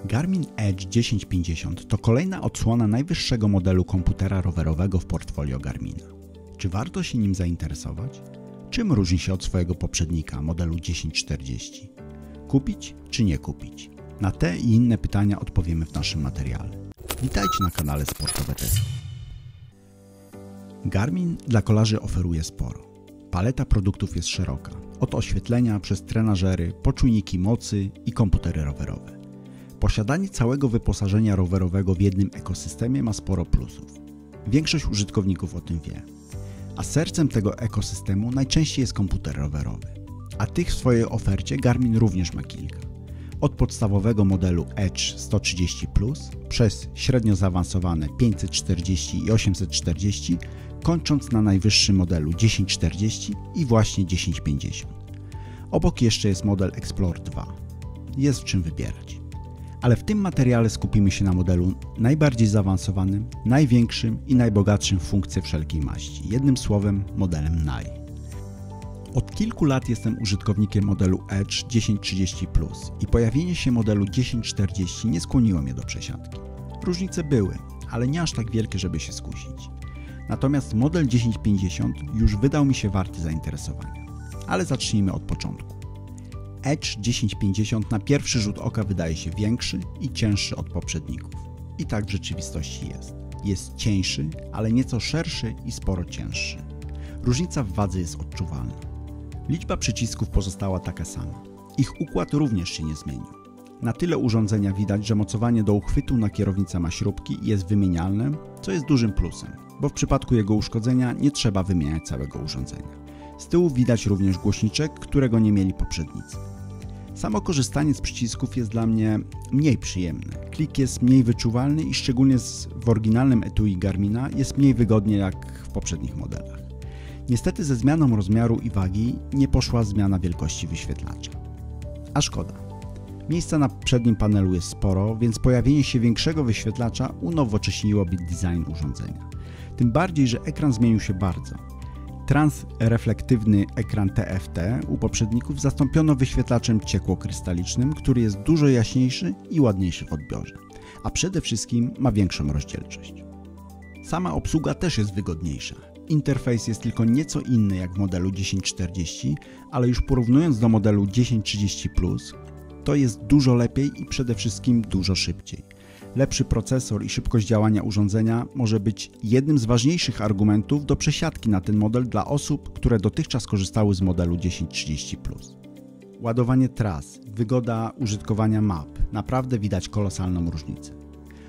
Garmin Edge 1050 to kolejna odsłona najwyższego modelu komputera rowerowego w portfolio Garmina. Czy warto się nim zainteresować? Czym różni się od swojego poprzednika, modelu 1040? Kupić czy nie kupić? Na te i inne pytania odpowiemy w naszym materiale. Witajcie na kanale Sportowe Testy. Garmin dla kolarzy oferuje sporo. Paleta produktów jest szeroka, od oświetlenia przez trenażery, po czujniki mocy i komputery rowerowe. Posiadanie całego wyposażenia rowerowego w jednym ekosystemie ma sporo plusów. Większość użytkowników o tym wie. A sercem tego ekosystemu najczęściej jest komputer rowerowy. A tych w swojej ofercie Garmin również ma kilka. Od podstawowego modelu Edge 130 Plus przez średnio zaawansowane 540 i 840, kończąc na najwyższym modelu 1040 i właśnie 1050. Obok jeszcze jest model Explore 2. Jest w czym wybierać. Ale w tym materiale skupimy się na modelu najbardziej zaawansowanym, największym i najbogatszym w funkcje wszelkiej maści. Jednym słowem, modelem Naj. Od kilku lat jestem użytkownikiem modelu Edge 1030 Plus i pojawienie się modelu 1040 nie skłoniło mnie do przesiadki. Różnice były, ale nie aż tak wielkie, żeby się skusić. Natomiast model 1050 już wydał mi się warty zainteresowania. Ale zacznijmy od początku. Edge 1050 na pierwszy rzut oka wydaje się większy i cięższy od poprzedników. I tak w rzeczywistości jest. Jest cieńszy, ale nieco szerszy i sporo cięższy. Różnica w wadze jest odczuwalna. Liczba przycisków pozostała taka sama. Ich układ również się nie zmienił. Na tyle urządzenia widać, że mocowanie do uchwytu na kierownicę ma śrubki i jest wymienialne, co jest dużym plusem, bo w przypadku jego uszkodzenia nie trzeba wymieniać całego urządzenia. Z tyłu widać również głośniczek, którego nie mieli poprzednicy. Samo korzystanie z przycisków jest dla mnie mniej przyjemne. Klik jest mniej wyczuwalny i szczególnie w oryginalnym etui Garmina jest mniej wygodnie jak w poprzednich modelach. Niestety ze zmianą rozmiaru i wagi nie poszła zmiana wielkości wyświetlacza. A szkoda. Miejsca na przednim panelu jest sporo, więc pojawienie się większego wyświetlacza unowocześniłoby design urządzenia. Tym bardziej, że ekran zmienił się bardzo. Transreflektywny ekran TFT u poprzedników zastąpiono wyświetlaczem ciekłokrystalicznym, który jest dużo jaśniejszy i ładniejszy w odbiorze, a przede wszystkim ma większą rozdzielczość. Sama obsługa też jest wygodniejsza. Interfejs jest tylko nieco inny jak w modelu 1040, ale już porównując do modelu 1030 Plus, to jest dużo lepiej i przede wszystkim dużo szybciej. Lepszy procesor i szybkość działania urządzenia może być jednym z ważniejszych argumentów do przesiadki na ten model dla osób, które dotychczas korzystały z modelu 1030 Plus. Ładowanie tras, wygoda użytkowania map, naprawdę widać kolosalną różnicę.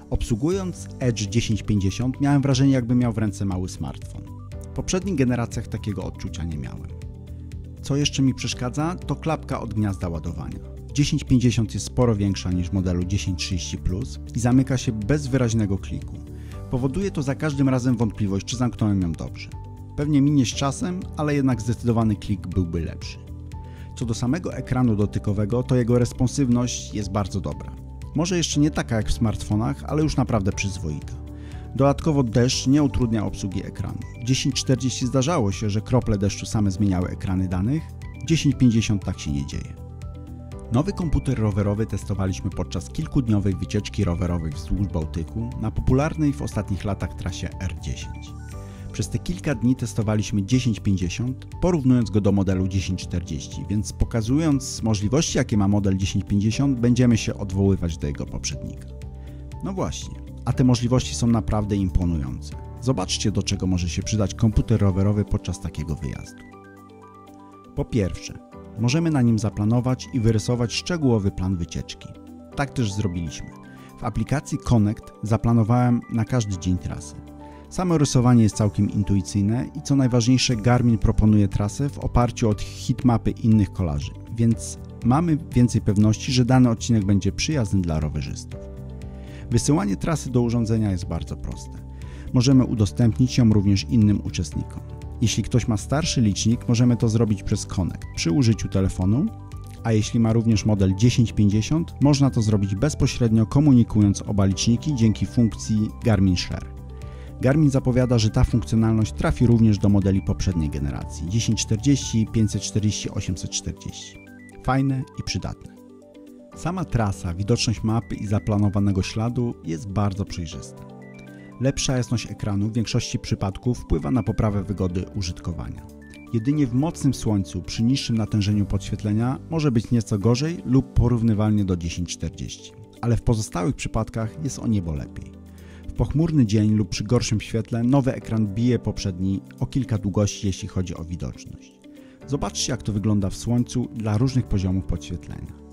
Obsługując Edge 1050 miałem wrażenie, jakbym miał w ręce mały smartfon. W poprzednich generacjach takiego odczucia nie miałem. Co jeszcze mi przeszkadza, to klapka od gniazda ładowania. 1050 jest sporo większa niż w modelu 1030 Plus i zamyka się bez wyraźnego kliku. Powoduje to za każdym razem wątpliwość, czy zamknąłem ją dobrze. Pewnie minie z czasem, ale jednak zdecydowany klik byłby lepszy. Co do samego ekranu dotykowego, to jego responsywność jest bardzo dobra. Może jeszcze nie taka jak w smartfonach, ale już naprawdę przyzwoita. Dodatkowo deszcz nie utrudnia obsługi ekranu. W 1040 zdarzało się, że krople deszczu same zmieniały ekrany danych, w 1050 tak się nie dzieje. Nowy komputer rowerowy testowaliśmy podczas kilkudniowej wycieczki rowerowej wzdłuż Bałtyku na popularnej w ostatnich latach trasie R10. Przez te kilka dni testowaliśmy 1050, porównując go do modelu 1040, więc pokazując możliwości, jakie ma model 1050, będziemy się odwoływać do jego poprzednika. No właśnie, a te możliwości są naprawdę imponujące. Zobaczcie, do czego może się przydać komputer rowerowy podczas takiego wyjazdu. Po pierwsze, możemy na nim zaplanować i wyrysować szczegółowy plan wycieczki. Tak też zrobiliśmy. W aplikacji Connect zaplanowałem na każdy dzień trasy. Samo rysowanie jest całkiem intuicyjne i co najważniejsze, Garmin proponuje trasę w oparciu o heatmapy innych kolarzy, więc mamy więcej pewności, że dany odcinek będzie przyjazny dla rowerzystów. Wysyłanie trasy do urządzenia jest bardzo proste. Możemy udostępnić ją również innym uczestnikom. Jeśli ktoś ma starszy licznik, możemy to zrobić przez Connect przy użyciu telefonu, a jeśli ma również model 1050, można to zrobić bezpośrednio komunikując oba liczniki dzięki funkcji Garmin Share. Garmin zapowiada, że ta funkcjonalność trafi również do modeli poprzedniej generacji 1040, 540, 840. Fajne i przydatne. Sama trasa, widoczność mapy i zaplanowanego śladu jest bardzo przejrzysta. Lepsza jasność ekranu w większości przypadków wpływa na poprawę wygody użytkowania. Jedynie w mocnym słońcu przy niższym natężeniu podświetlenia może być nieco gorzej lub porównywalnie do 1040, ale w pozostałych przypadkach jest o niebo lepiej. W pochmurny dzień lub przy gorszym świetle nowy ekran bije poprzedni o kilka długości, jeśli chodzi o widoczność. Zobaczcie, jak to wygląda w słońcu dla różnych poziomów podświetlenia.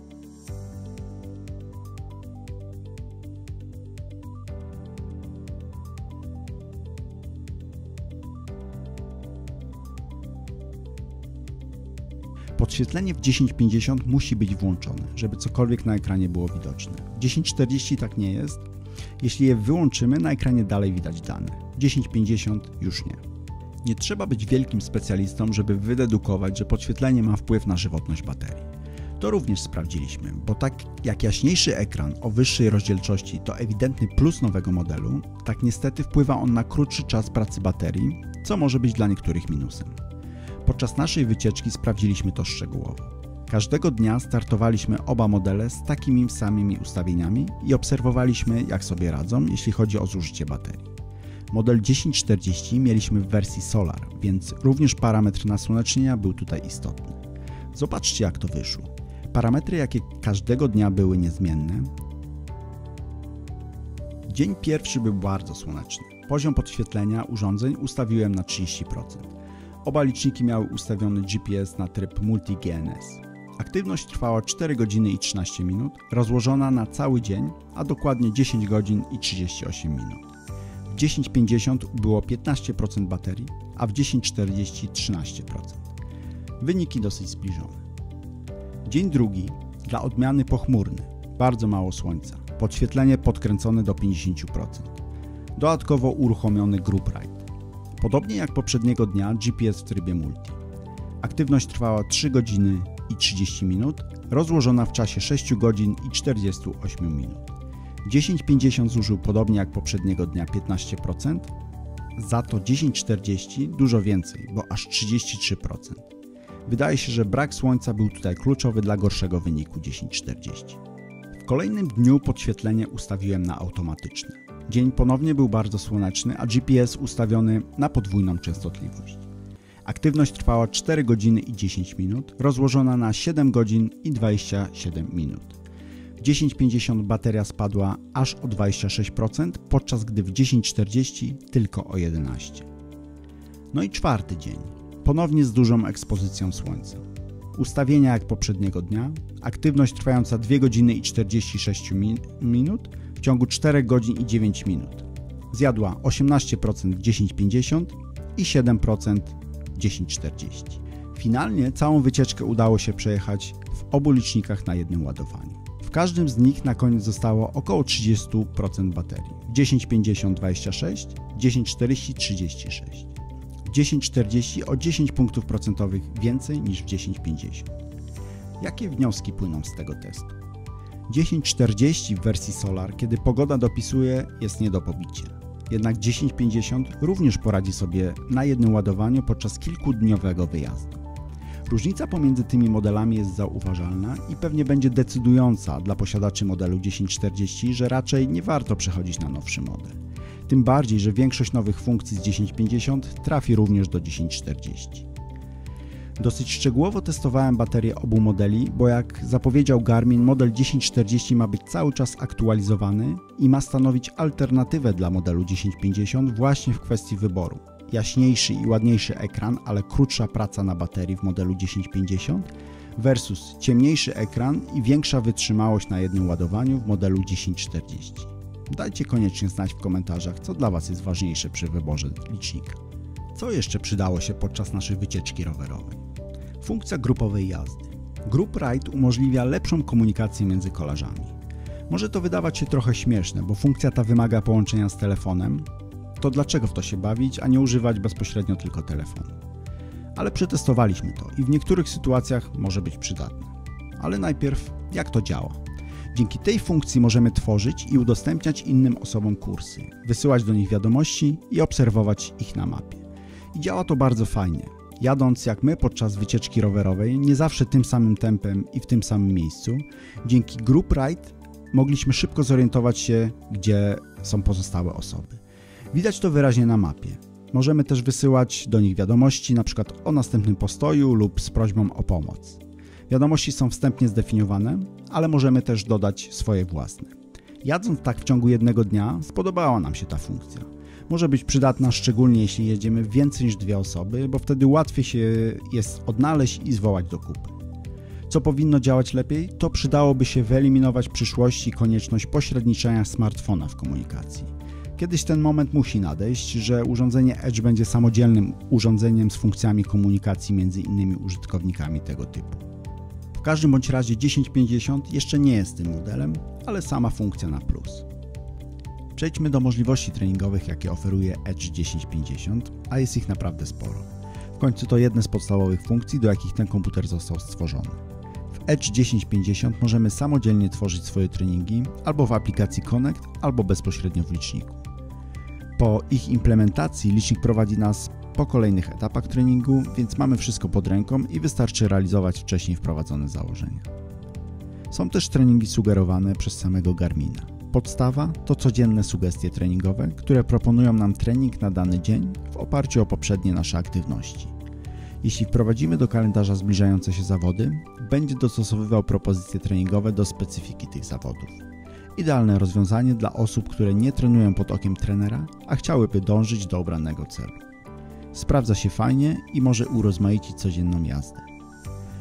Podświetlenie w 1050 musi być włączone, żeby cokolwiek na ekranie było widoczne. W 1040 tak nie jest. Jeśli je wyłączymy, na ekranie dalej widać dane. W 1050 już nie. Nie trzeba być wielkim specjalistą, żeby wydedukować, że podświetlenie ma wpływ na żywotność baterii. To również sprawdziliśmy, bo tak jak jaśniejszy ekran o wyższej rozdzielczości to ewidentny plus nowego modelu, tak niestety wpływa on na krótszy czas pracy baterii, co może być dla niektórych minusem. Podczas naszej wycieczki sprawdziliśmy to szczegółowo. Każdego dnia startowaliśmy oba modele z takimi samymi ustawieniami i obserwowaliśmy, jak sobie radzą, jeśli chodzi o zużycie baterii. Model 1040 mieliśmy w wersji Solar, więc również parametr nasłonecznienia był tutaj istotny. Zobaczcie, jak to wyszło. Parametry, jakie każdego dnia były niezmienne. Dzień pierwszy był bardzo słoneczny. Poziom podświetlenia urządzeń ustawiłem na 30%. Oba liczniki miały ustawiony GPS na tryb Multi-GNS. Aktywność trwała 4 godziny i 13 minut, rozłożona na cały dzień, a dokładnie 10 godzin i 38 minut. W 1050 było 15% baterii, a w 1040 13%. Wyniki dosyć zbliżone. Dzień drugi, dla odmiany pochmurny, bardzo mało słońca, podświetlenie podkręcone do 50%. Dodatkowo uruchomiony Group Ride. Podobnie jak poprzedniego dnia GPS w trybie multi. Aktywność trwała 3 godziny i 30 minut, rozłożona w czasie 6 godzin i 48 minut. 1050 zużył podobnie jak poprzedniego dnia 15%, za to 1040 dużo więcej, bo aż 33%. Wydaje się, że brak słońca był tutaj kluczowy dla gorszego wyniku 1040. W kolejnym dniu podświetlenie ustawiłem na automatyczne. Dzień ponownie był bardzo słoneczny, a GPS ustawiony na podwójną częstotliwość. Aktywność trwała 4 godziny i 10 minut, rozłożona na 7 godzin i 27 minut. W 1050 bateria spadła aż o 26%, podczas gdy w 1040 tylko o 11%. No i czwarty dzień. Ponownie z dużą ekspozycją słońca. Ustawienia jak poprzedniego dnia, aktywność trwająca 2 godziny i 46 minut w ciągu 4 godzin i 9 minut. Zjadła 18% w 1050 i 7% w 1040. Finalnie całą wycieczkę udało się przejechać w obu licznikach na jednym ładowaniu. W każdym z nich na koniec zostało około 30% baterii. W 1050 26, w 1040 36. W 1040 o 10 punktów procentowych więcej niż w 1050. Jakie wnioski płyną z tego testu? 1040 w wersji Solar, kiedy pogoda dopisuje, jest nie do pobicia. Jednak 1050 również poradzi sobie na jednym ładowaniu podczas kilkudniowego wyjazdu. Różnica pomiędzy tymi modelami jest zauważalna i pewnie będzie decydująca dla posiadaczy modelu 1040, że raczej nie warto przechodzić na nowszy model. Tym bardziej, że większość nowych funkcji z 1050 trafi również do 1040. Dosyć szczegółowo testowałem baterie obu modeli, bo jak zapowiedział Garmin, model 1040 ma być cały czas aktualizowany i ma stanowić alternatywę dla modelu 1050 właśnie w kwestii wyboru. Jaśniejszy i ładniejszy ekran, ale krótsza praca na baterii w modelu 1050 versus ciemniejszy ekran i większa wytrzymałość na jednym ładowaniu w modelu 1040. Dajcie koniecznie znać w komentarzach, co dla Was jest ważniejsze przy wyborze licznika. Co jeszcze przydało się podczas naszej wycieczki rowerowej? Funkcja grupowej jazdy. Group Ride umożliwia lepszą komunikację między kolarzami. Może to wydawać się trochę śmieszne, bo funkcja ta wymaga połączenia z telefonem. To dlaczego w to się bawić, a nie używać bezpośrednio tylko telefonu? Ale przetestowaliśmy to i w niektórych sytuacjach może być przydatne. Ale najpierw, jak to działa? Dzięki tej funkcji możemy tworzyć i udostępniać innym osobom kursy, wysyłać do nich wiadomości i obserwować ich na mapie. I działa to bardzo fajnie. Jadąc jak my podczas wycieczki rowerowej, nie zawsze tym samym tempem i w tym samym miejscu, dzięki Group Ride mogliśmy szybko zorientować się, gdzie są pozostałe osoby. Widać to wyraźnie na mapie. Możemy też wysyłać do nich wiadomości, np. o następnym postoju lub z prośbą o pomoc. Wiadomości są wstępnie zdefiniowane, ale możemy też dodać swoje własne. Jadąc tak w ciągu jednego dnia, spodobała nam się ta funkcja. Może być przydatna szczególnie jeśli jedziemy więcej niż 2 osoby, bo wtedy łatwiej się jest odnaleźć i zwołać do kupy. Co powinno działać lepiej, to przydałoby się wyeliminować w przyszłości konieczność pośredniczenia smartfona w komunikacji. Kiedyś ten moment musi nadejść, że urządzenie Edge będzie samodzielnym urządzeniem z funkcjami komunikacji między innymi użytkownikami tego typu. W każdym bądź razie 1050 jeszcze nie jest tym modelem, ale sama funkcja na plus. Przejdźmy do możliwości treningowych, jakie oferuje Edge 1050, a jest ich naprawdę sporo. W końcu to jedne z podstawowych funkcji, do jakich ten komputer został stworzony. W Edge 1050 możemy samodzielnie tworzyć swoje treningi albo w aplikacji Connect, albo bezpośrednio w liczniku. Po ich implementacji licznik prowadzi nas po kolejnych etapach treningu, więc mamy wszystko pod ręką i wystarczy realizować wcześniej wprowadzone założenia. Są też treningi sugerowane przez samego Garmina. Podstawa to codzienne sugestie treningowe, które proponują nam trening na dany dzień w oparciu o poprzednie nasze aktywności. Jeśli wprowadzimy do kalendarza zbliżające się zawody, będzie dostosowywał propozycje treningowe do specyfiki tych zawodów. Idealne rozwiązanie dla osób, które nie trenują pod okiem trenera, a chciałyby dążyć do obranego celu. Sprawdza się fajnie i może urozmaicić codzienną jazdę.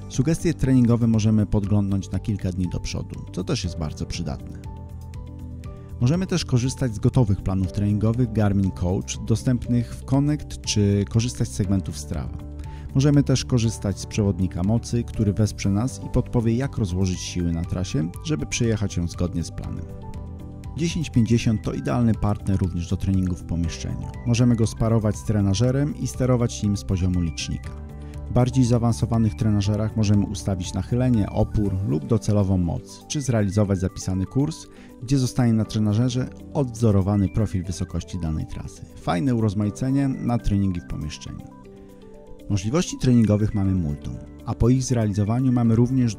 Sugestie treningowe możemy podglądnąć na kilka dni do przodu, co też jest bardzo przydatne. Możemy też korzystać z gotowych planów treningowych Garmin Coach dostępnych w Connect czy korzystać z segmentów Strava. Możemy też korzystać z przewodnika mocy, który wesprze nas i podpowie, jak rozłożyć siły na trasie, żeby przejechać ją zgodnie z planem. 1050 to idealny partner również do treningu w pomieszczeniu. Możemy go sparować z trenażerem i sterować nim z poziomu licznika. W bardziej zaawansowanych trenażerach możemy ustawić nachylenie, opór lub docelową moc, czy zrealizować zapisany kurs, gdzie zostanie na trenażerze odwzorowany profil wysokości danej trasy. Fajne urozmaicenie na treningi w pomieszczeniu. Możliwości treningowych mamy multum, a po ich zrealizowaniu mamy również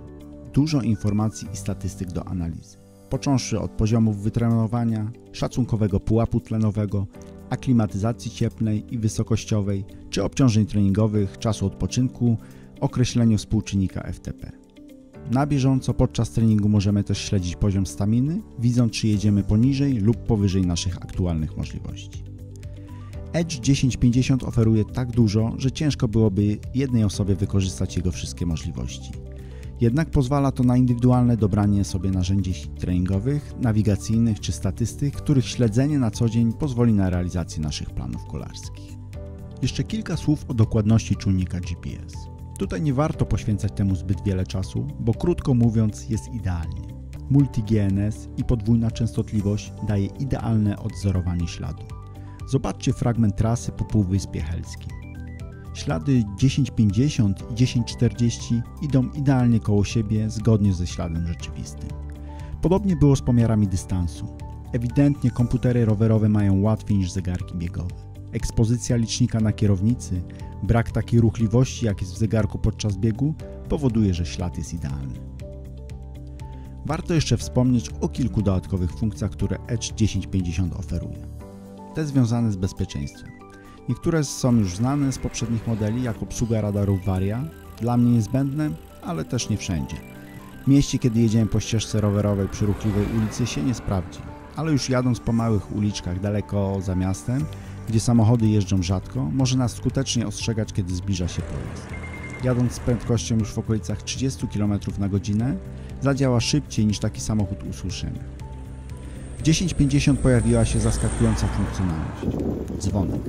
dużo informacji i statystyk do analizy. Począwszy od poziomów wytrenowania, szacunkowego pułapu tlenowego, aklimatyzacji cieplnej i wysokościowej, czy obciążeń treningowych, czasu odpoczynku, określeniu współczynnika FTP. Na bieżąco podczas treningu możemy też śledzić poziom staminy, widząc, czy jedziemy poniżej lub powyżej naszych aktualnych możliwości. Edge 1050 oferuje tak dużo, że ciężko byłoby jednej osobie wykorzystać jego wszystkie możliwości. Jednak pozwala to na indywidualne dobranie sobie narzędzi treningowych, nawigacyjnych czy statystyk, których śledzenie na co dzień pozwoli na realizację naszych planów kolarskich. Jeszcze kilka słów o dokładności czujnika GPS. Tutaj nie warto poświęcać temu zbyt wiele czasu, bo krótko mówiąc jest idealnie. Multi-GNS i podwójna częstotliwość daje idealne odwzorowanie śladu. Zobaczcie fragment trasy po Półwyspie Helskim. Ślady 1050 i 1040 idą idealnie koło siebie zgodnie ze śladem rzeczywistym. Podobnie było z pomiarami dystansu. Ewidentnie komputery rowerowe mają łatwiej niż zegarki biegowe. Ekspozycja licznika na kierownicy, brak takiej ruchliwości jak jest w zegarku podczas biegu powoduje, że ślad jest idealny. Warto jeszcze wspomnieć o kilku dodatkowych funkcjach, które Edge 1050 oferuje. Te związane z bezpieczeństwem. Niektóre są już znane z poprzednich modeli, jak obsługa radarów Varia, dla mnie niezbędne, ale też nie wszędzie. W mieście, kiedy jedziemy po ścieżce rowerowej przy ruchliwej ulicy, się nie sprawdzi, ale już jadąc po małych uliczkach daleko za miastem, gdzie samochody jeżdżą rzadko, może nas skutecznie ostrzegać, kiedy zbliża się pojazd. Jadąc z prędkością już w okolicach 30 km na godzinę, zadziała szybciej niż taki samochód usłyszymy. W 1050 pojawiła się zaskakująca funkcjonalność – dzwonek.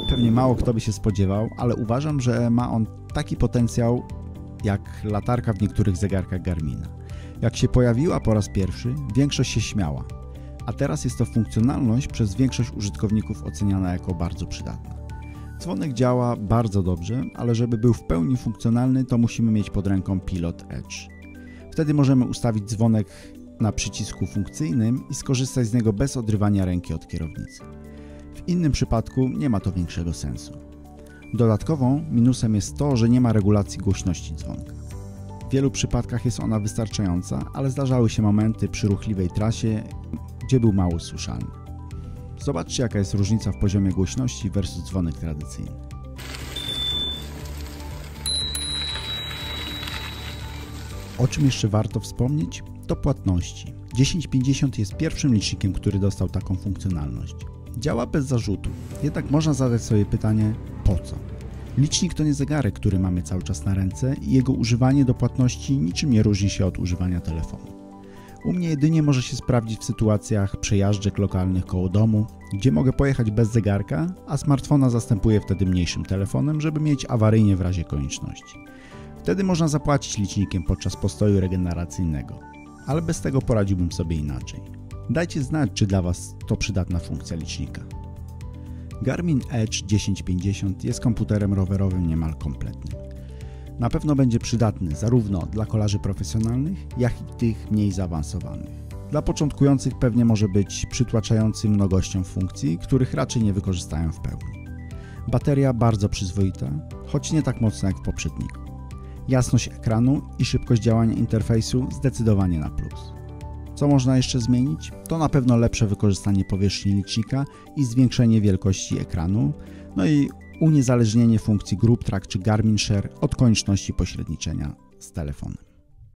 Pewnie mało kto by się spodziewał, ale uważam, że ma on taki potencjał jak latarka w niektórych zegarkach Garmina. Jak się pojawiła po raz pierwszy, większość się śmiała, a teraz jest to funkcjonalność przez większość użytkowników oceniana jako bardzo przydatna. Dzwonek działa bardzo dobrze, ale żeby był w pełni funkcjonalny, to musimy mieć pod ręką Pilot Edge. Wtedy możemy ustawić dzwonek na przycisku funkcyjnym i skorzystać z niego bez odrywania ręki od kierownicy. W innym przypadku nie ma to większego sensu. Dodatkową minusem jest to, że nie ma regulacji głośności dzwonka. W wielu przypadkach jest ona wystarczająca, ale zdarzały się momenty przy ruchliwej trasie, gdzie był mało słyszalny. Zobaczcie, jaka jest różnica w poziomie głośności versus dzwonek tradycyjny. O czym jeszcze warto wspomnieć? To płatności. 1050 jest pierwszym licznikiem, który dostał taką funkcjonalność. Działa bez zarzutu, jednak można zadać sobie pytanie, po co? Licznik to nie zegarek, który mamy cały czas na ręce i jego używanie do płatności niczym nie różni się od używania telefonu. U mnie jedynie może się sprawdzić w sytuacjach przejażdżek lokalnych koło domu, gdzie mogę pojechać bez zegarka, a smartfona zastępuję wtedy mniejszym telefonem, żeby mieć awaryjnie w razie konieczności. Wtedy można zapłacić licznikiem podczas postoju regeneracyjnego, ale bez tego poradziłbym sobie inaczej. Dajcie znać, czy dla Was to przydatna funkcja licznika. Garmin Edge 1050 jest komputerem rowerowym niemal kompletnym. Na pewno będzie przydatny zarówno dla kolarzy profesjonalnych, jak i tych mniej zaawansowanych. Dla początkujących pewnie może być przytłaczający mnogością funkcji, których raczej nie wykorzystają w pełni. Bateria bardzo przyzwoita, choć nie tak mocna jak w poprzedniku. Jasność ekranu i szybkość działania interfejsu zdecydowanie na plus. Co można jeszcze zmienić? To na pewno lepsze wykorzystanie powierzchni licznika i zwiększenie wielkości ekranu, no i uniezależnienie funkcji Group Track czy Garmin Share od konieczności pośredniczenia z telefonem.